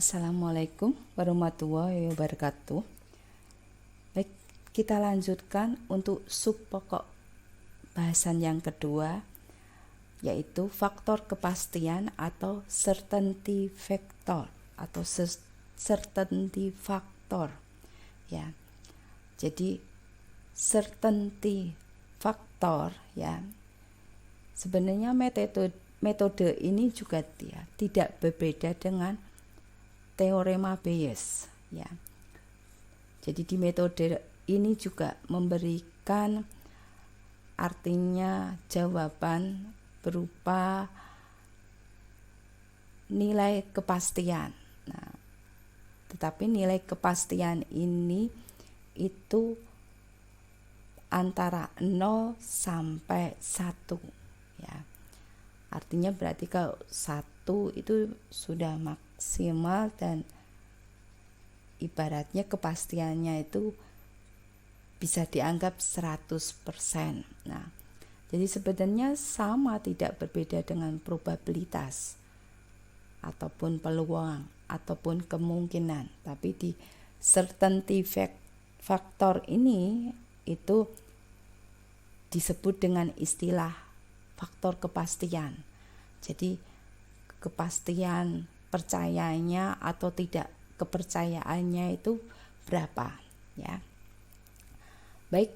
Assalamualaikum warahmatullahi wabarakatuh. Baik, kita lanjutkan untuk sub pokok bahasan yang kedua, yaitu faktor kepastian atau certainty factor atau certainty factor. Ya, jadi certainty factor ya. Sebenarnya metode ini juga tidak berbeda dengan teorema Bayes ya. Jadi di metode ini juga memberikan artinya jawaban berupa nilai kepastian. Nah, tetapi nilai kepastian ini itu antara 0 sampai 1 ya. Artinya berarti kalau 1 itu sudah maksimal dan ibaratnya kepastiannya itu bisa dianggap 100%. Nah, jadi sebenarnya sama, tidak berbeda dengan probabilitas ataupun peluang ataupun kemungkinan, tapi di certainty factor ini itu disebut dengan istilah faktor kepastian. Jadi kepastian percayanya atau tidak kepercayaannya itu berapa ya. Baik,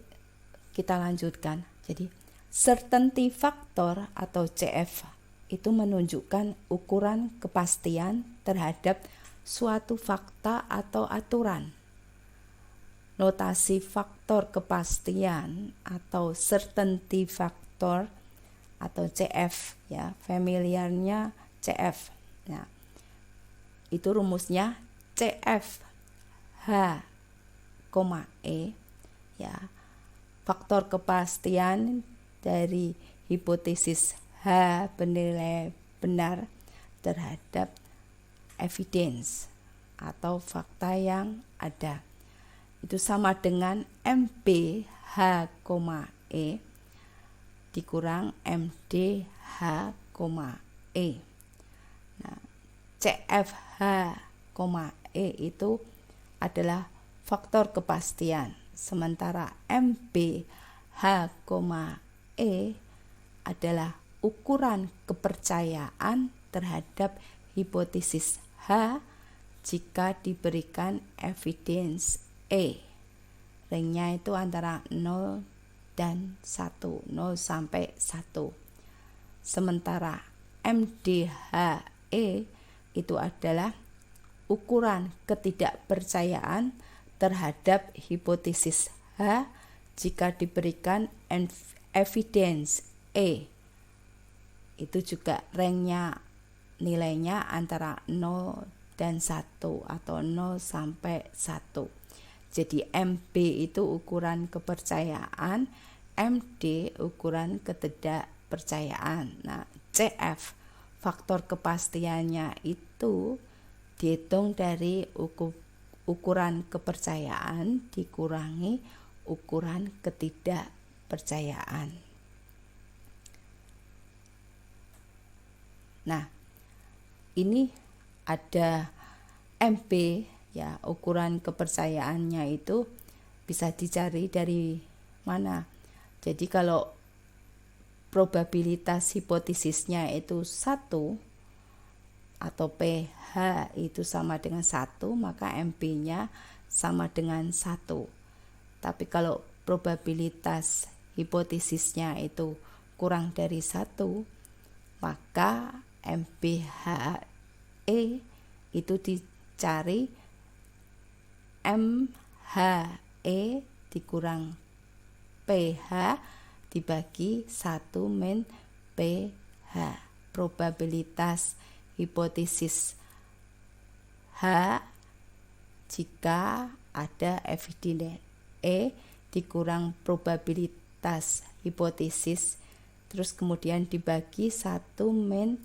kita lanjutkan. Jadi certainty factor atau CF itu menunjukkan ukuran kepastian terhadap suatu fakta atau aturan. Notasi faktor kepastian atau certainty factor atau CF ya, familiarnya CF. Nah, itu rumusnya CF H, E ya. Faktor kepastian dari hipotesis H bernilai benar terhadap evidence atau fakta yang ada. Itu sama dengan MB H, E dikurang MD H, E. Nah, CFH, E itu adalah faktor kepastian, sementara MB H, E adalah ukuran kepercayaan terhadap hipotesis H jika diberikan evidence E. Ringnya itu antara 0 dan 1, 0 sampai 1. Sementara MDHE itu adalah ukuran ketidakpercayaan terhadap hipotesis H jika diberikan evidence E. Itu juga ringnya, nilainya antara 0 dan 1 atau 0 sampai 1. Jadi MB itu ukuran kepercayaan, MD ukuran ketidakpercayaan. Nah, CF faktor kepastiannya itu dihitung dari ukuran kepercayaan dikurangi ukuran ketidakpercayaan. Nah, ini ada MB ya, ukuran kepercayaannya itu bisa dicari dari mana. Jadi kalau probabilitas hipotesisnya itu 1 atau PH itu sama dengan 1, maka MB-nya sama dengan 1. Tapi kalau probabilitas hipotesisnya itu kurang dari 1, maka MBHE itu dicari MHE dikurang PH dibagi 1 min PH. Probabilitas hipotesis H jika ada evidence E dikurang probabilitas hipotesis, terus kemudian dibagi 1 min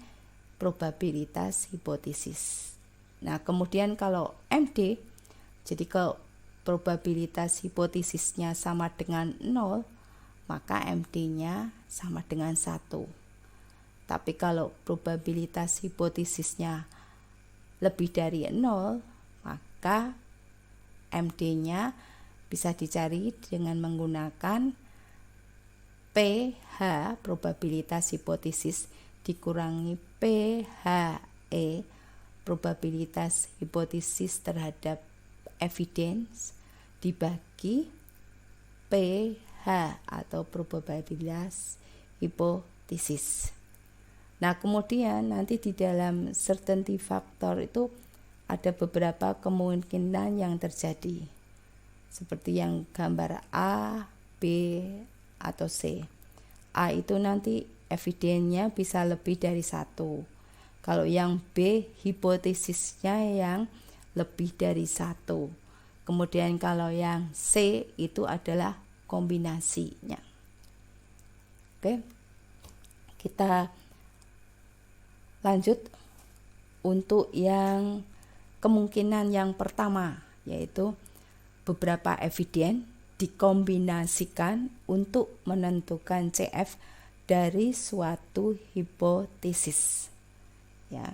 probabilitas hipotesis. Nah, kemudian kalau MD, jadi kalau probabilitas hipotesisnya sama dengan 0, maka MD-nya sama dengan 1. Tapi kalau probabilitas hipotesisnya lebih dari 0, maka MD-nya bisa dicari dengan menggunakan PH probabilitas hipotesis dikurangi PHE probabilitas hipotesis terhadap evidence dibagi PH atau probabilitas hipotesis. Nah, kemudian nanti di dalam certainty factor itu ada beberapa kemungkinan yang terjadi. Seperti yang gambar A, B, atau C. A itu nanti evidensinya bisa lebih dari 1. Kalau yang B, hipotesisnya yang lebih dari 1. Kemudian kalau yang C itu adalah kombinasinya. Oke. Kita lanjut untuk yang kemungkinan yang pertama, yaitu beberapa eviden dikombinasikan untuk menentukan CF dari suatu hipotesis. Ya.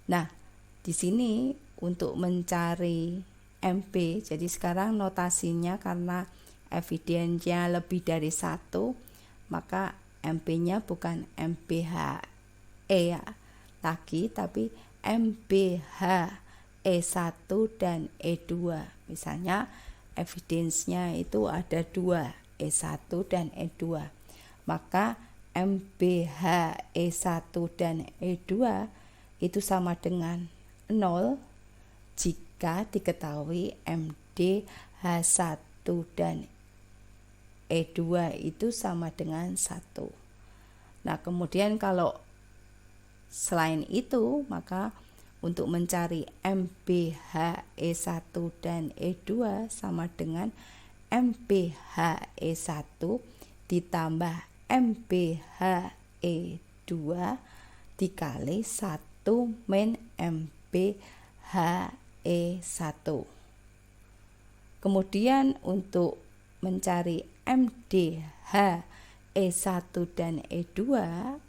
Nah, di sini untuk mencari MP, jadi sekarang notasinya karena evidensinya lebih dari 1, maka MP-nya bukan MPHE lagi, tapi MPH E1 dan E2. Misalnya evidence-nya itu ada 2, E1 dan E2. Maka MPH E1 dan E2 itu sama dengan 0 jika diketahui MD H1 dan E2 itu sama dengan 1. Nah, kemudian kalau selain itu, maka untuk mencari MPH E1 dan E2 sama dengan MPH E1 ditambah MPH E2 dikali 1 min MPH E1. Kemudian untuk mencari MDH E1 dan E2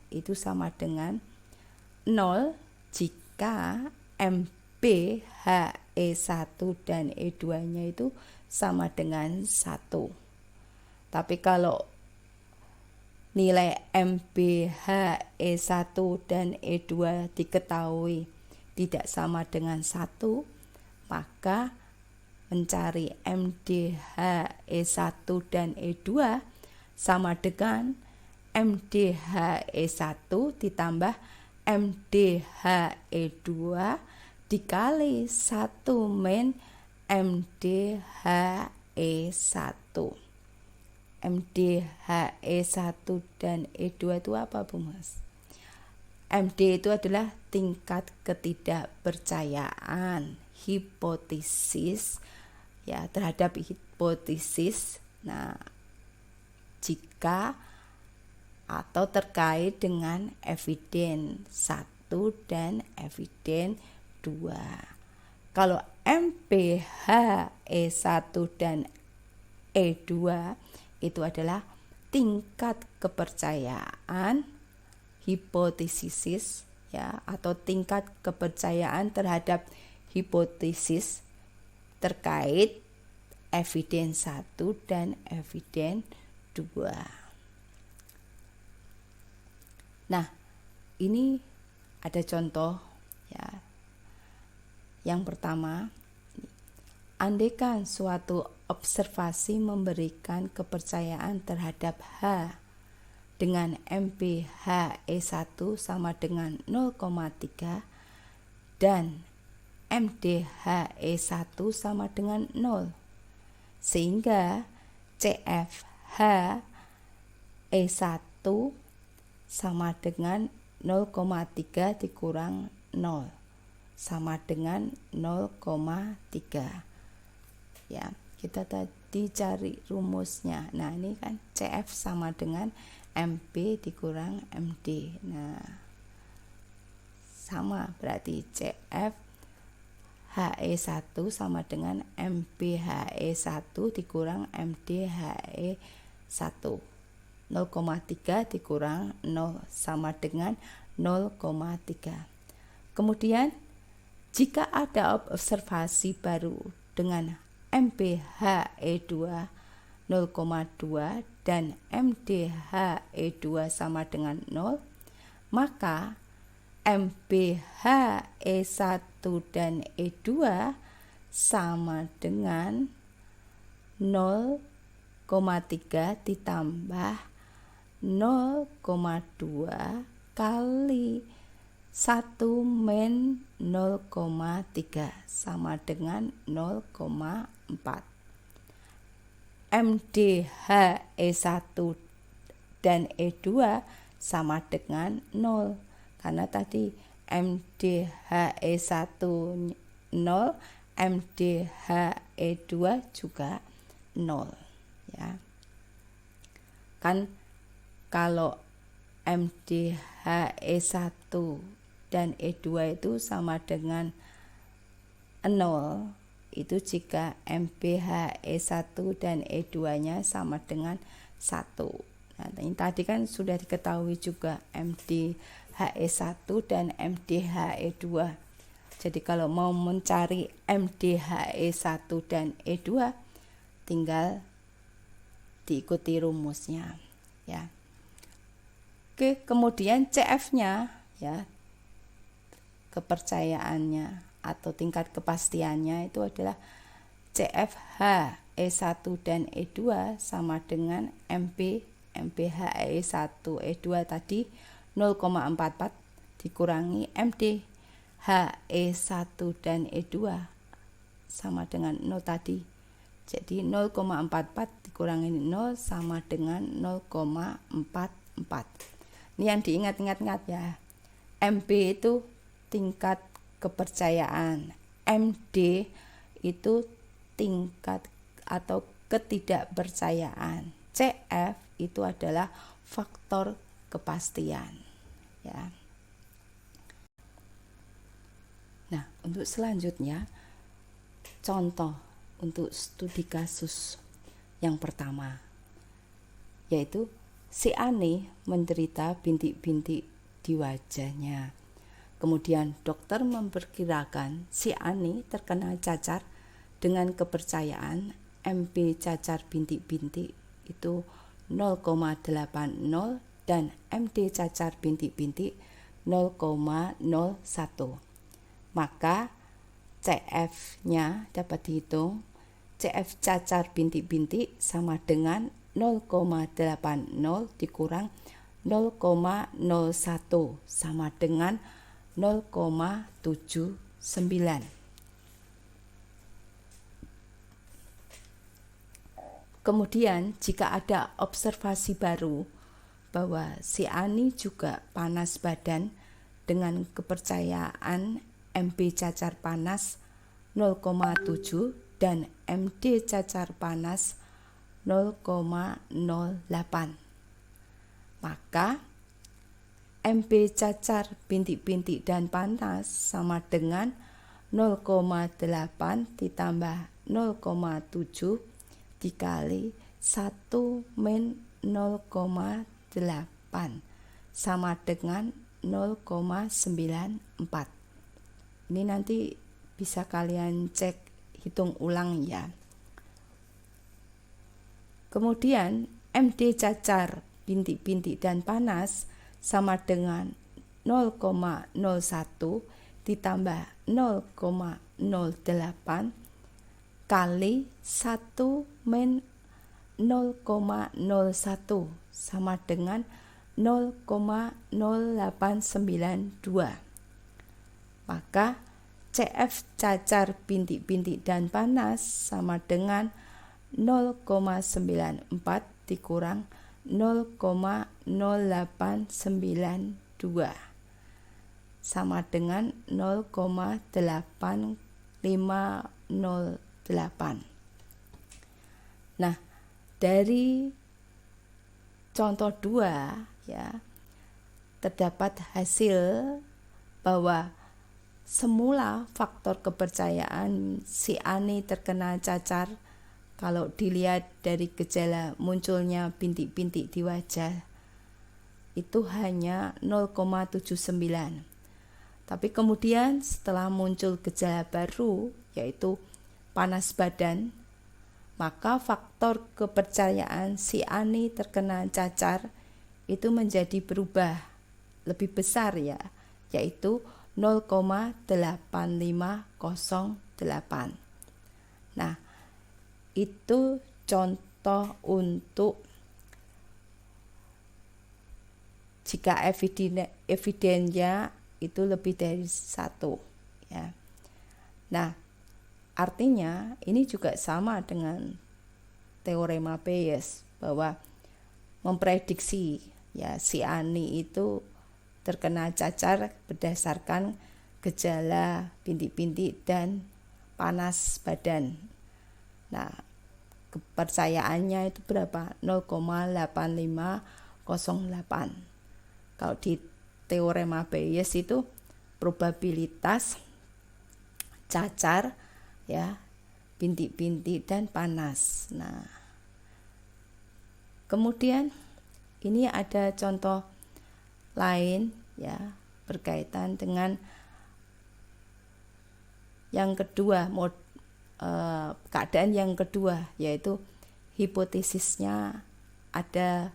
itu sama dengan 0 jika MPH E1 dan E2-nya itu sama dengan 1. Tapi kalau nilai MPH E1 dan E2 diketahui tidak sama dengan 1, maka mencari MDH E1 dan E2 sama dengan MDH E1 ditambah MDH E2 dikali 1 min MDH E1. MDH E1 dan E2 itu apa, Bu Mas? MD itu adalah tingkat ketidakpercayaan hipotesis ya terhadap hipotesis. Nah, jika atau terkait dengan eviden 1 dan eviden 2. Kalau MPH E1 dan E2 itu adalah tingkat kepercayaan hipotesis ya atau tingkat kepercayaan terhadap hipotesis terkait eviden 1 dan eviden 2. Nah, ini ada contoh ya. Yang pertama, andaikan suatu observasi memberikan kepercayaan terhadap H dengan MPH E1 sama dengan 0,3 dan MDH E1 sama dengan 0. Sehingga CFH E1 sama dengan 0,3 dikurang 0 sama dengan 0,3. Ya, kita tadi cari rumusnya. Nah, ini kan CF sama dengan MP dikurang MD. Nah, sama berarti CF HE1 sama dengan MPHE1 dikurang MDHE1. 0,3 dikurang 0 sama dengan 0,3. Kemudian Jika ada observasi baru dengan MPHE2 0,2 dan MDHE2 sama dengan 0, maka MPHE1 dan E2 sama dengan 0,3 ditambah 0,2 kali 1 min 0,3 sama dengan 0,4. MDHE1 dan E2 sama dengan 0. Karena tadi MDHE1 0, MDHE2 juga 0, ya. Kan kalau MDHE1 dan E2 itu sama dengan 0, itu jika MPHE1 dan E2-nya sama dengan 1. Nah, ini tadi kan sudah diketahui juga MDHE1 dan MDHE2. Jadi kalau mau mencari MDHE1 dan E2, tinggal diikuti rumusnya, ya. Oke, kemudian CF-nya, ya, kepercayaannya atau tingkat kepastiannya itu adalah CFH E1 dan E2 sama dengan MPHE1 E2 tadi 0,44 dikurangi MDHE1 dan E2 sama dengan 0 tadi. Jadi 0,44 dikurangi 0 sama dengan 0,44. Ini yang diingat-ingat ya. MB itu tingkat kepercayaan, MD itu tingkat atau ketidakpercayaan, CF itu adalah faktor kepastian, ya. Nah, untuk selanjutnya contoh untuk studi kasus yang pertama, yaitu si Ani menderita bintik-bintik di wajahnya. Kemudian dokter memperkirakan si Ani terkena cacar dengan kepercayaan MP cacar bintik-bintik itu 0,80 dan MD cacar bintik-bintik 0,01. Maka CF-nya dapat dihitung. CF cacar bintik-bintik sama dengan 0,80 dikurang 0,01 sama dengan 0,79. Kemudian jika ada observasi baru bahwa si Ani juga panas badan dengan kepercayaan MP cacar panas 0,7 dan MD cacar panas 0,08, maka MP cacar bintik-bintik dan panas sama dengan 0,8 ditambah 0,7 dikali 1 min 0,8 sama dengan 0,94. Ini nanti bisa kalian cek, hitung ulang ya. Kemudian MD cacar bintik-bintik dan panas sama dengan 0,01 ditambah 0,08 kali 1 min 0,01 sama dengan 0,0892. Maka CF cacar bintik-bintik dan panas sama dengan 0,94 dikurang 0,0892 sama dengan 0,8508. Nah, dari contoh 2 ya, terdapat hasil bahwa semula faktor kepercayaan si Ani terkena cacar kalau dilihat dari gejala munculnya bintik-bintik di wajah itu hanya 0,79. Tapi kemudian setelah muncul gejala baru yaitu panas badan, maka faktor kepercayaan si Ani terkena cacar itu menjadi berubah lebih besar ya, yaitu 0,8508. Nah, itu contoh untuk jika evidensinya itu lebih dari 1 ya. Nah, artinya ini juga sama dengan teorema Bayes bahwa memprediksi ya si Ani itu terkena cacar berdasarkan gejala bintik-bintik dan panas badan. Nah, kepercayaannya itu berapa? 0,8508. Kalau di teorema Bayes itu probabilitas cacar ya, bintik-bintik dan panas. Nah, kemudian ini ada contoh lain ya berkaitan dengan yang kedua, keadaan yang kedua, yaitu hipotesisnya ada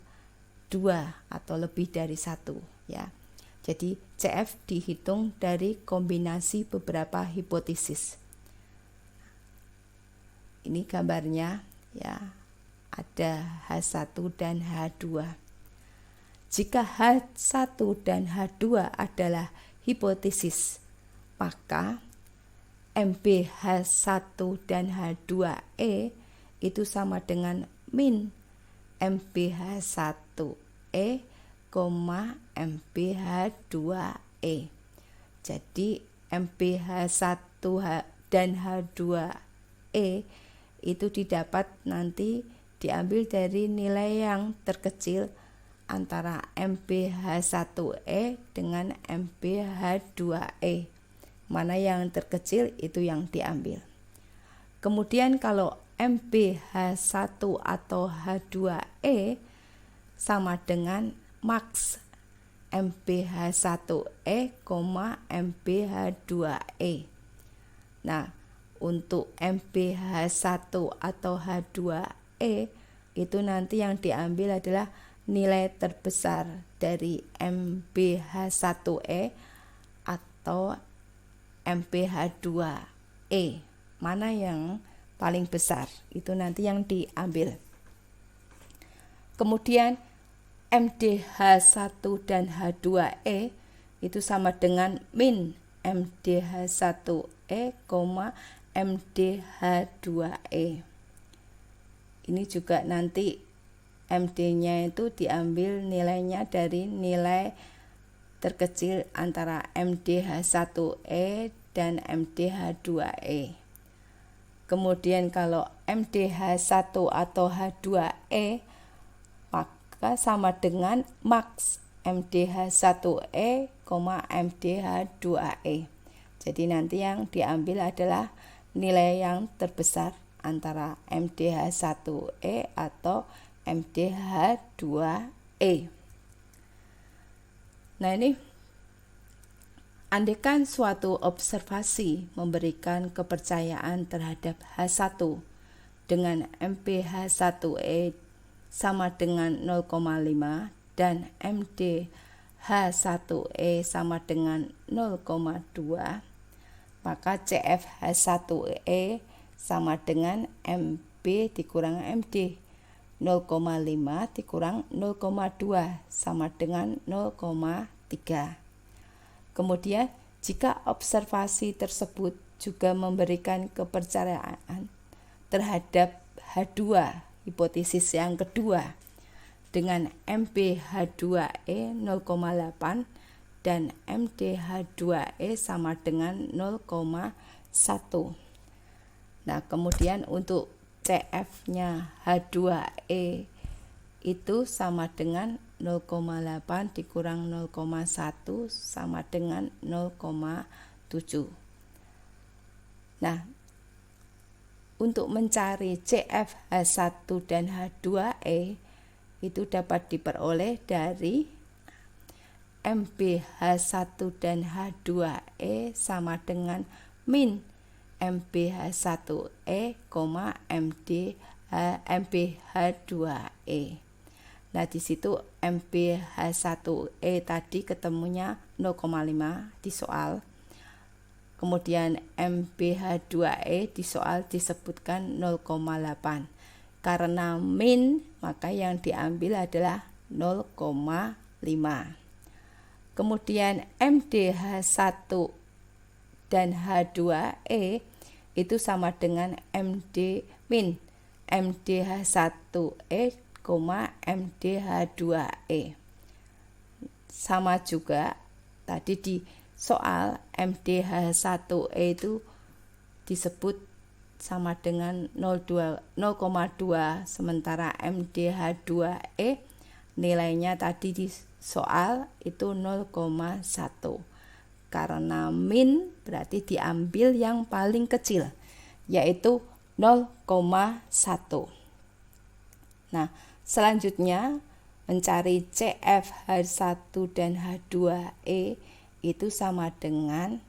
2 atau lebih dari 1 ya. Jadi CF dihitung dari kombinasi beberapa hipotesis. Ini gambarnya ya, ada H1 dan H2. Jika H1 dan H2 adalah hipotesis, maka MbH1 dan H2E itu sama dengan min MbH1E, MbH2E. Jadi MbH1 dan H2E itu didapat nanti diambil dari nilai yang terkecil antara MbH1E dengan MbH2E. Mana yang terkecil itu yang diambil. Kemudian kalau MbH1 atau H2E sama dengan max MbH1E, MbH2E. Nah, untuk MbH1 atau H2E itu nanti yang diambil adalah nilai terbesar dari MbH1E atau MbH2E. Mana yang paling besar itu nanti yang diambil. Kemudian MdH1 dan H2E itu sama dengan min MdH1E, MdH2E. Ini juga nanti MD-nya itu diambil nilainya dari nilai terkecil antara MdH1E dan MdH2E. Kemudian kalau MdH1 atau H2E maka sama dengan max MdH1E, MdH2E. Jadi nanti yang diambil adalah nilai yang terbesar antara MdH1E atau MdH2E. Nah, ini andaikan suatu observasi memberikan kepercayaan terhadap H1 dengan MbH1E sama dengan 0,5 dan MdH1E sama dengan 0,2, maka CF H1E sama dengan MB dikurang MD. 0,5 dikurang 0,2 sama dengan 0,3. Kemudian jika observasi tersebut juga memberikan kepercayaan terhadap H2, hipotesis yang kedua, dengan MbH2E 0,8 dan MdH2E sama dengan 0,1. Nah, kemudian untuk CF-nya H2E itu sama dengan 0,8 dikurang 0,1 sama dengan 0,7. Nah, untuk mencari CF H1 dan H2E itu dapat diperoleh dari MbH1 dan H2E sama dengan min MbH1E, MbH2E. Nah, di situ MbH1E tadi ketemunya 0,5 di soal. Kemudian MbH2E di soal disebutkan 0,8. Karena min, maka yang diambil adalah 0,5. Kemudian MdH1 dan H2E itu sama dengan MD min MdH1E, MdH2E. Sama juga tadi di soal MdH1E itu disebut sama dengan 0,2, sementara MdH2E nilainya tadi di soal itu 0,1. Karena min berarti diambil yang paling kecil, yaitu 0,1. Nah, selanjutnya mencari CfH1 dan H2E itu sama dengan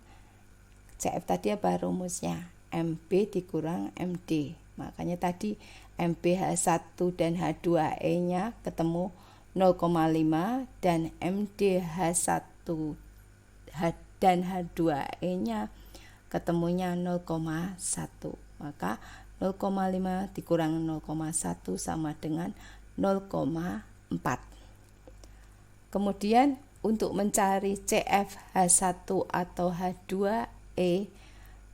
CF tadi apa rumusnya? MB dikurang MD. Makanya tadi MbH1 dan H2E nya ketemu 0,5 dan MdH1 dan H2E nya ketemunya 0,1. Maka 0,5 dikurang 0,1 sama dengan 0,4. Kemudian untuk mencari CfH1 atau H2E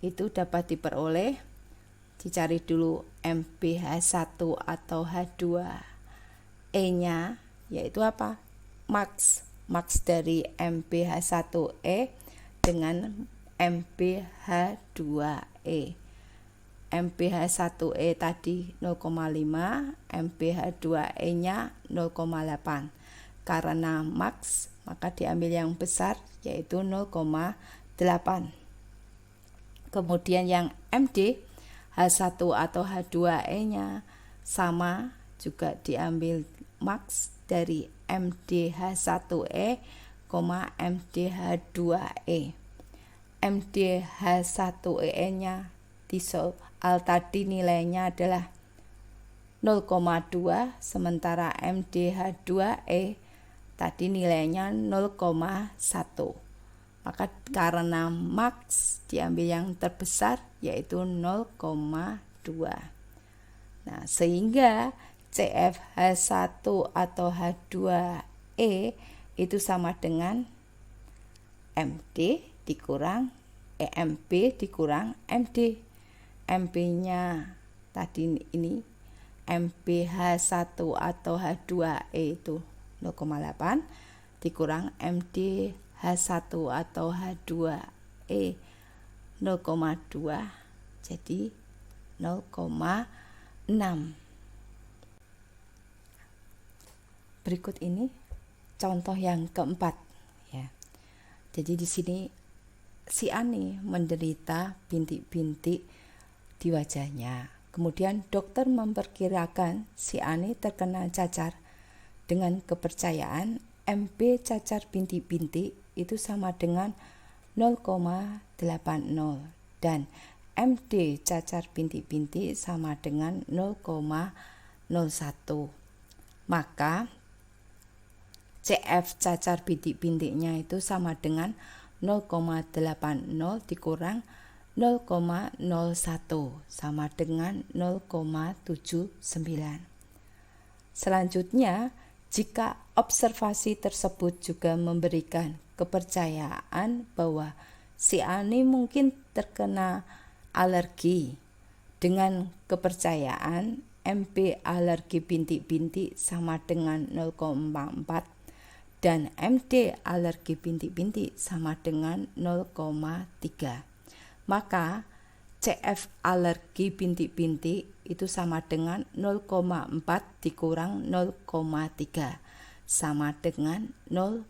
itu dapat diperoleh, dicari dulu MbH1 atau H2E nya, yaitu apa? Max dari MbH1E dengan MbH2E. MbH1E tadi 0,5, MbH2E nya 0,8. Karena max, maka diambil yang besar, yaitu 0,8. Kemudian yang MdH1 atau H2E nya sama, juga diambil max dari MdH1E, MdH2E. MdH1E nya di soal tadi nilainya adalah 0,2, sementara MdH2E tadi nilainya 0,1. Maka karena max diambil yang terbesar, yaitu 0,2. Nah, sehingga CfH1 atau H2E itu sama dengan MB dikurang MD. MB-nya tadi ini MbH1 atau H2E itu 0,8 dikurang MdH1 atau H2E 0,2, jadi 0,6. Berikut ini contoh yang keempat, ya. Jadi di sini si Ani menderita bintik-bintik di wajahnya. Kemudian dokter memperkirakan si Ani terkena cacar dengan kepercayaan MB cacar bintik-bintik itu sama dengan 0,80 dan MD cacar bintik-bintik sama dengan 0,01. Maka CF cacar bintik-bintiknya itu sama dengan 0,80 dikurang 0,01 sama dengan 0,79. Selanjutnya, jika observasi tersebut juga memberikan kepercayaan bahwa si Ani mungkin terkena alergi, dengan kepercayaan MB alergi bintik-bintik sama dengan 0,4 dan MD alergi bintik-bintik sama dengan 0,3. Maka CF alergi bintik-bintik itu sama dengan 0,4 dikurang 0,3 sama dengan 0,1.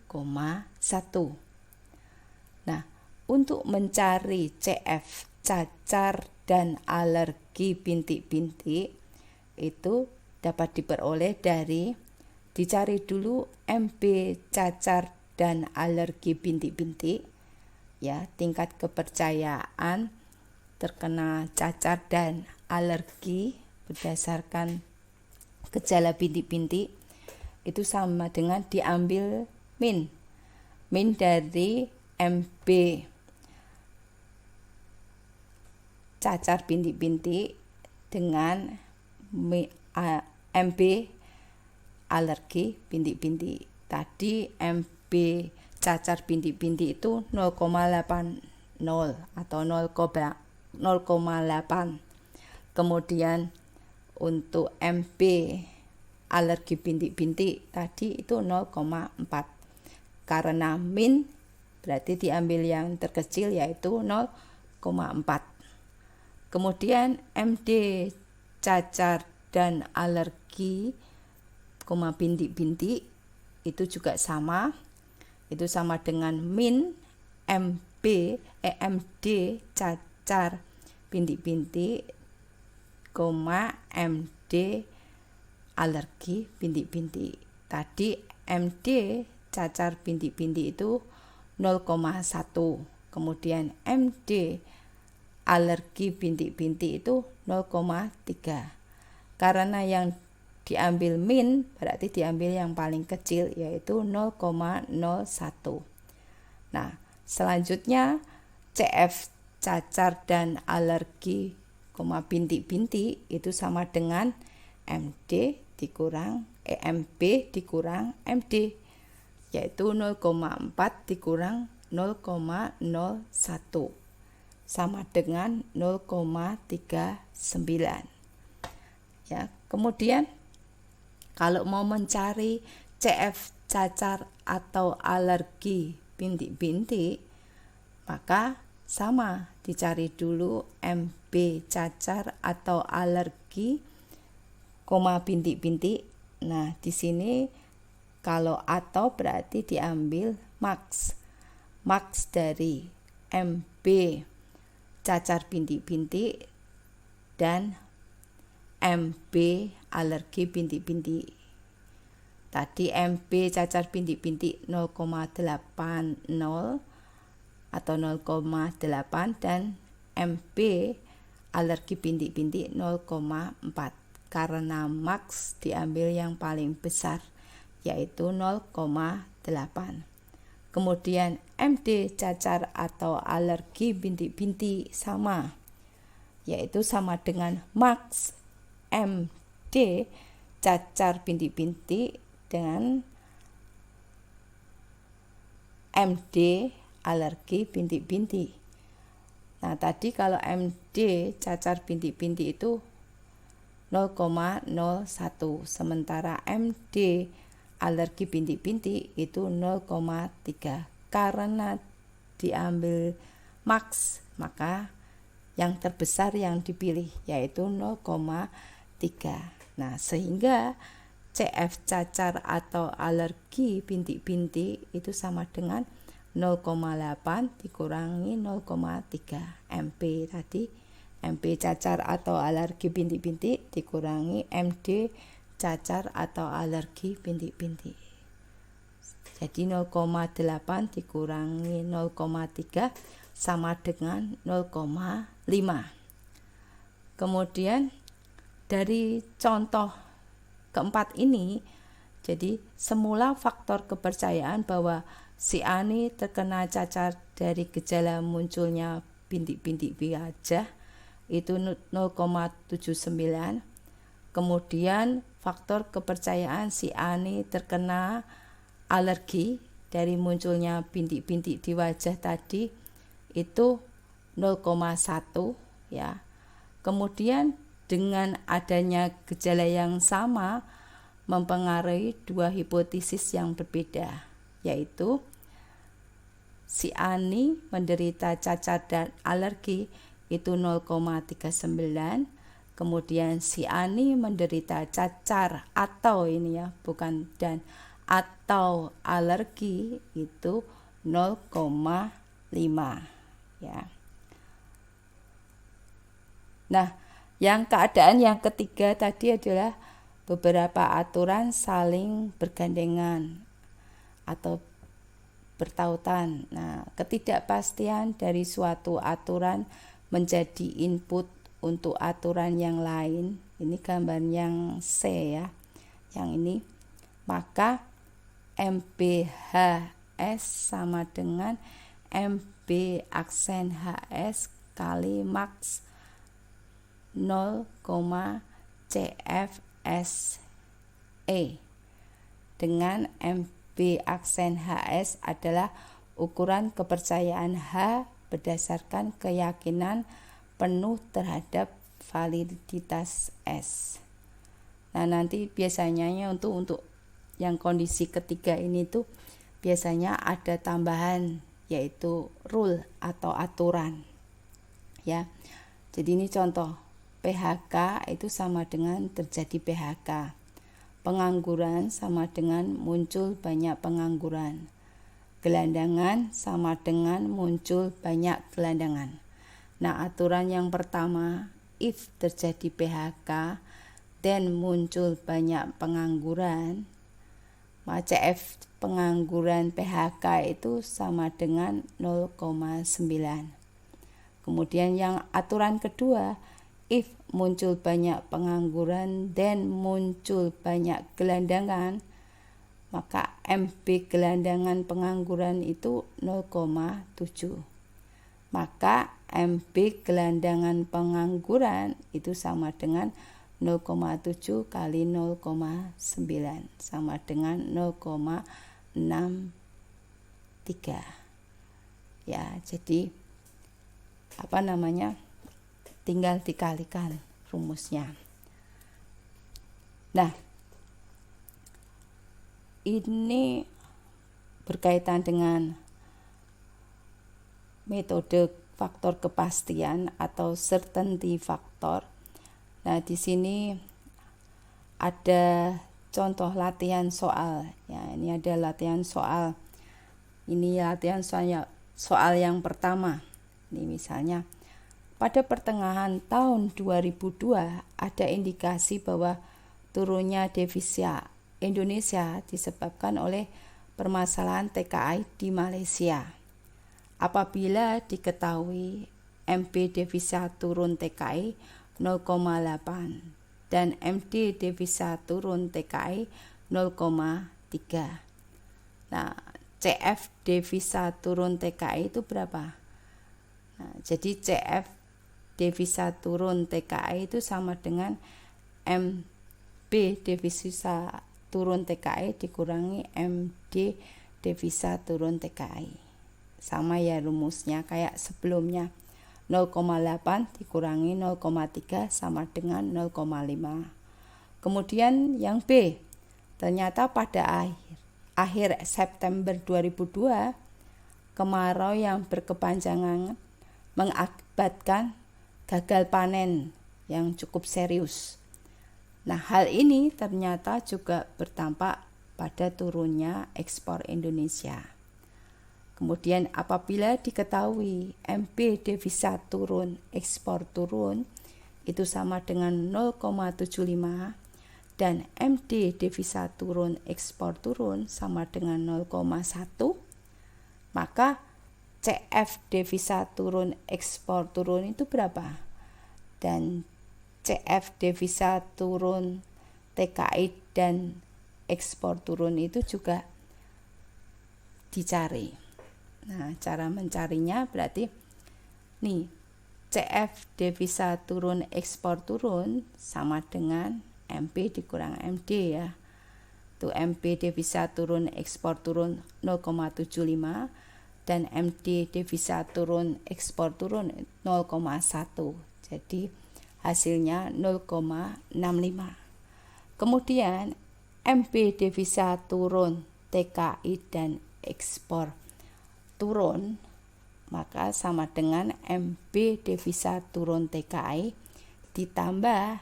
Nah, untuk mencari CF cacar dan alergi bintik-bintik itu dapat diperoleh dari dicari dulu MB cacar dan alergi bintik-bintik. Ya, tingkat kepercayaan terkena cacar dan alergi berdasarkan gejala bintik-bintik itu sama dengan diambil min dari MB cacar bintik-bintik dengan MB alergi bintik-bintik. Tadi MB cacar bintik-bintik itu 0,80 atau 0,8. Kemudian untuk MB alergi bintik-bintik tadi itu 0,4. Karena min berarti diambil yang terkecil yaitu 0,4. Kemudian MD cacar dan alergi bintik-bintik itu juga sama. Itu sama dengan min MD cacar bintik-bintik, MD alergi bintik-bintik. Tadi MD cacar bintik-bintik itu 0,1. Kemudian MD alergi bintik-bintik itu 0,3. Karena yang diambil min berarti diambil yang paling kecil yaitu 0,01. Nah, selanjutnya CF cacar dan alergi bintik-bintik itu sama dengan MD dikurang MB dikurang MD yaitu 0,4 dikurang 0,01 sama dengan 0,39. Ya, kemudian kalau mau mencari CF cacar atau alergi bintik-bintik maka sama, dicari dulu MB cacar atau alergi bintik-bintik. Nah, di sini kalau atau berarti diambil max dari MB cacar bintik-bintik dan MB alergi bintik-bintik. Tadi MB cacar bintik-bintik 0,80 atau 0,8 dan MB alergi bintik-bintik 0,4. Karena max diambil yang paling besar yaitu 0,8. Kemudian MD cacar atau alergi bintik-bintik sama yaitu sama dengan max MD cacar bintik-bintik dengan MD alergi bintik-bintik. Nah, tadi kalau MD cacar bintik-bintik itu 0,01, sementara MD alergi bintik-bintik itu 0,3. Karena diambil max, maka yang terbesar yang dipilih yaitu 0,3. Nah, sehingga CF cacar atau alergi bintik-bintik itu sama dengan 0,8 dikurangi 0,3. MP tadi MP cacar atau alergi bintik-bintik dikurangi MD cacar atau alergi bintik-bintik. Jadi 0,8 dikurangi 0,3 sama dengan 0,5. Kemudian dari contoh keempat ini, jadi semula faktor kepercayaan bahwa si Ani terkena cacar dari gejala munculnya bintik-bintik di wajah itu 0,79. Kemudian faktor kepercayaan si Ani terkena alergi dari munculnya bintik-bintik di wajah tadi itu 0,1 ya. Kemudian dengan adanya gejala yang sama mempengaruhi dua hipotesis yang berbeda, yaitu si Ani menderita cacar dan alergi itu 0,39, kemudian si Ani menderita cacar atau ini ya, bukan dan atau alergi itu 0,5 ya. Nah, yang keadaan yang ketiga tadi adalah beberapa aturan saling bergandengan atau bertautan. Nah, ketidakpastian dari suatu aturan menjadi input untuk aturan yang lain. Ini gambar yang C ya. Yang ini, maka MBHS sama dengan MB aksen HS kali max 0, CFSE, dengan MB aksen HS adalah ukuran kepercayaan H berdasarkan keyakinan penuh terhadap validitas S. Nah, nanti biasanya untuk yang kondisi ketiga ini tuh biasanya ada tambahan, yaitu rule atau aturan ya. Jadi ini contoh, PHK itu sama dengan terjadi PHK, pengangguran sama dengan muncul banyak pengangguran, gelandangan sama dengan muncul banyak gelandangan. Nah, aturan yang pertama, if terjadi PHK dan muncul banyak pengangguran, maka CF pengangguran PHK itu sama dengan 0,9. Kemudian yang aturan kedua, if muncul banyak pengangguran dan muncul banyak gelandangan, maka MB gelandangan pengangguran itu 0,7. Maka MB gelandangan pengangguran itu sama dengan 0,7 kali 0,9 sama dengan 0,63. Ya, jadi tinggal dikalikan rumusnya. Nah, ini berkaitan dengan metode faktor kepastian atau certainty factor. Nah, di sini ada contoh latihan soal. Ya, ini ada latihan soal. Ini latihan soal yang pertama. Ini misalnya, pada pertengahan tahun 2002 ada indikasi bahwa turunnya devisa Indonesia disebabkan oleh permasalahan TKI di Malaysia. Apabila diketahui MB devisa turun TKI 0,8 dan MD devisa turun TKI 0,3. Nah, CF devisa turun TKI itu berapa? Nah, jadi CF devisa turun TKI itu sama dengan MB devisa turun TKI dikurangi MD devisa turun TKI. Sama ya rumusnya kayak sebelumnya. 0,8 dikurangi 0,3 sama dengan 0,5. Kemudian yang B, ternyata pada akhir September 2002 kemarau yang berkepanjangan mengakibatkan gagal panen yang cukup serius. Nah, hal ini ternyata juga berdampak pada turunnya ekspor Indonesia. Kemudian apabila diketahui MB devisa turun, ekspor turun, itu sama dengan 0,75 dan MD devisa turun, ekspor turun sama dengan 0,1, maka CF devisa turun, ekspor turun itu berapa? Dan CF devisa turun, TKI dan ekspor turun itu juga dicari. Nah, cara mencarinya berarti nih, CF devisa turun, ekspor turun sama dengan MP dikurang MD ya. Tuh MP devisa turun, ekspor turun 0,75 dan MD devisa turun, ekspor turun 0,1. Jadi hasilnya 0,65. Kemudian MB devisa turun, TKI dan ekspor turun, maka sama dengan MB devisa turun TKI ditambah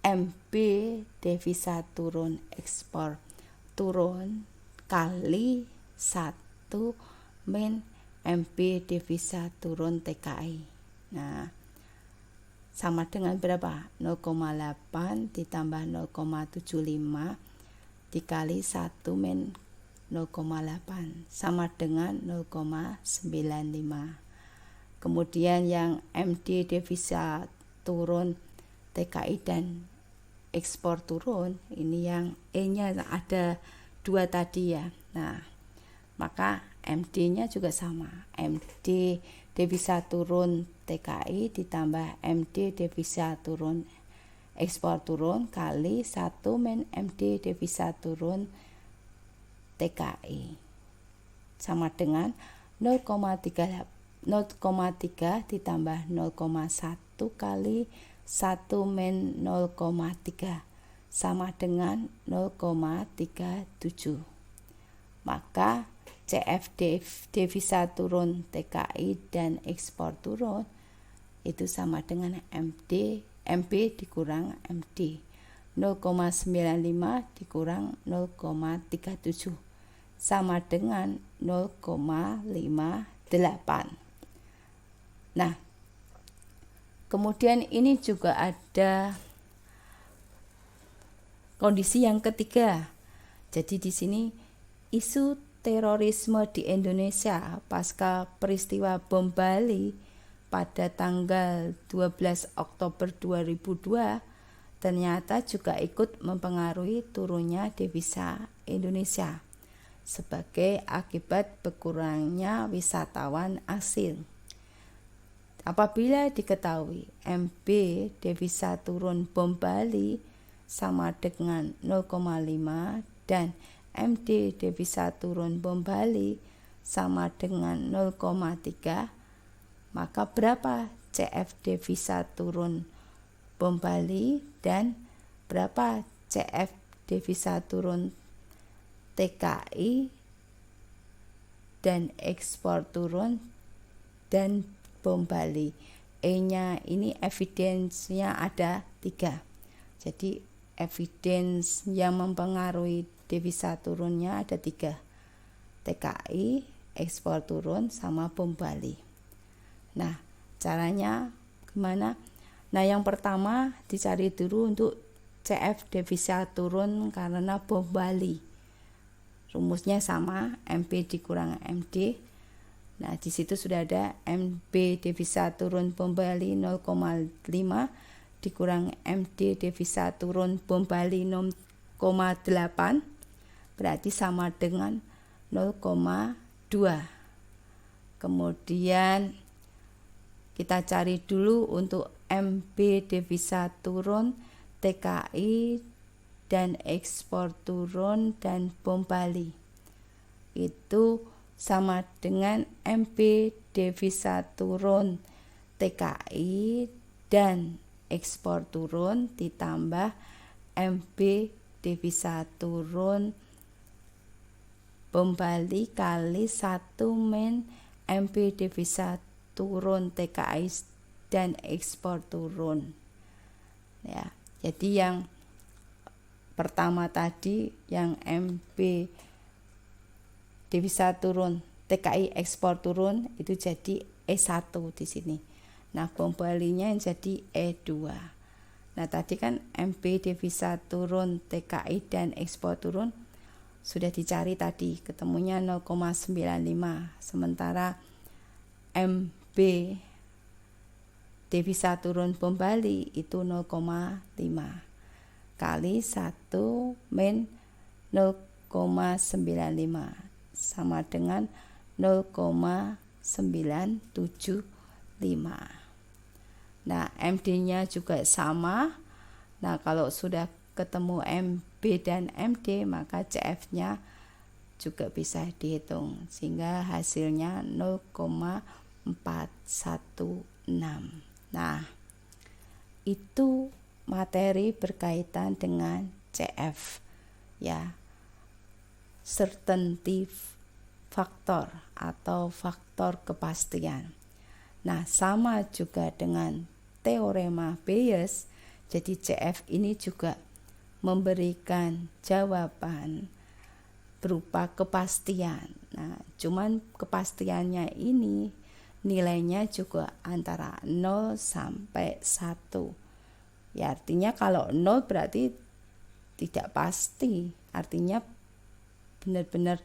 MB devisa turun, ekspor turun kali 1 min MB devisa turun TKI. Nah, sama dengan berapa? 0,8 ditambah 0,75 dikali 1 min 0,8 sama dengan 0,95. Kemudian yang MD devisa turun, TKI dan ekspor turun, ini yang E-nya ada 2 tadi ya. Nah, maka MD-nya juga sama. MD devisa turun TKI ditambah MD devisa turun ekspor turun kali 1 min MD devisa turun TKI sama dengan 0,3 ditambah 0,1 kali 1 min 0,3 sama dengan 0,37. Maka CF devisa turun TKI dan ekspor turun itu sama dengan MB dikurang MD. 0,95 dikurang 0,37 sama dengan 0,58. Nah, kemudian ini juga ada kondisi yang ketiga. Jadi di sini isu terorisme di Indonesia pasca peristiwa bom Bali pada tanggal 12 Oktober 2002 ternyata juga ikut mempengaruhi turunnya devisa Indonesia sebagai akibat berkurangnya wisatawan asing. Apabila diketahui MB devisa turun bom Bali sama dengan 0,5 dan MD devisa turun bom Bali sama dengan 0,3, maka berapa CF devisa turun bom Bali dan berapa CF devisa turun TKI dan ekspor turun dan bom Bali. E-nya ini evidence-nya ada 3. Jadi evidence yang mempengaruhi devisa turunnya ada 3. TKI, ekspor turun, sama bom Bali. Nah, caranya gimana? Nah, yang pertama dicari dulu untuk CF devisa turun karena bom Bali. Rumusnya sama, MB dikurang MD. Nah, di situ sudah ada MB devisa turun bom Bali 0,5 dikurang MD devisa turun bom Bali 0,8 berarti sama dengan 0,2. Kemudian kita cari dulu untuk MB devisa turun TKI dan ekspor turun dan bom Bali. Itu sama dengan MB devisa turun TKI dan ekspor turun ditambah MB devisa turun bom Bali kali 1 min MB devisa turun TKI dan ekspor turun. Ya, jadi yang pertama tadi yang MB devisa turun TKI ekspor turun itu jadi E1 di sini. Nah, bom Balinya yang jadi E2. Nah, tadi kan MB devisa turun TKI dan ekspor turun sudah dicari tadi, ketemunya 0,95. Sementara MB devisa turun bom Bali itu 0,5 kali 1 min 0,95 sama dengan 0,975. Nah, MD-nya juga sama. Nah, kalau sudah ketemu MB dan MD, maka CF-nya juga bisa dihitung. Sehingga hasilnya 0,416. Nah, itu materi berkaitan dengan CF. Ya, certainty factor atau faktor kepastian. Nah, sama juga dengan teorema Bayes, jadi CF ini juga memberikan jawaban berupa kepastian. Nah, cuman kepastiannya ini nilainya juga antara 0 sampai 1. Ya, artinya kalau 0 berarti tidak pasti, artinya benar-benar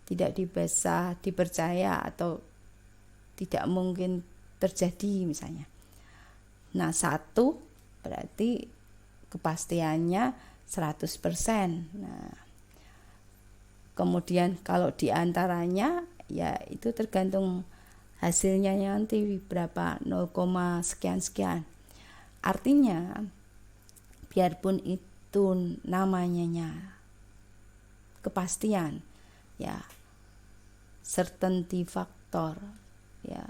tidak bisa dipercaya atau tidak mungkin terjadi misalnya. Nah, 1 berarti kepastiannya 100%. Nah, kemudian kalau diantaranya ya itu tergantung hasilnya nanti berapa 0, sekian. Artinya biarpun itu namanya kepastian ya, certainty factor ya,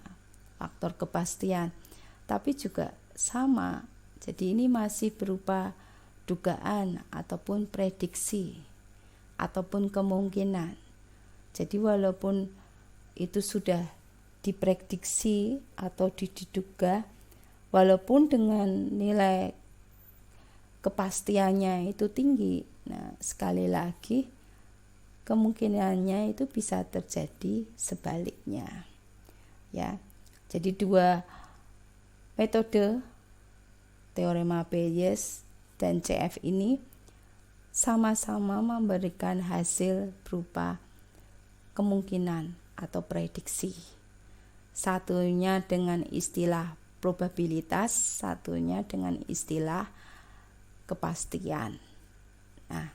faktor kepastian, tapi juga sama. Jadi ini masih berupa dugaan ataupun prediksi ataupun kemungkinan. Jadi walaupun itu sudah diprediksi atau diduga, walaupun dengan nilai kepastiannya itu tinggi, nah sekali lagi kemungkinannya itu bisa terjadi sebaliknya ya. Jadi 2 metode teorema Bayes dan CF ini sama-sama memberikan hasil berupa kemungkinan atau prediksi. Satunya dengan istilah probabilitas, satunya dengan istilah kepastian. Nah,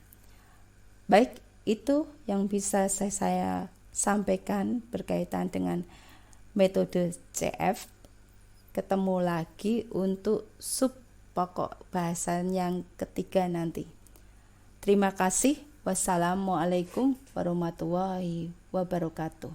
baik, itu yang bisa saya sampaikan berkaitan dengan metode CF. Ketemu lagi untuk sub pokok bahasan yang ketiga nanti. Terima kasih. Wassalamualaikum warahmatullahi wabarakatuh.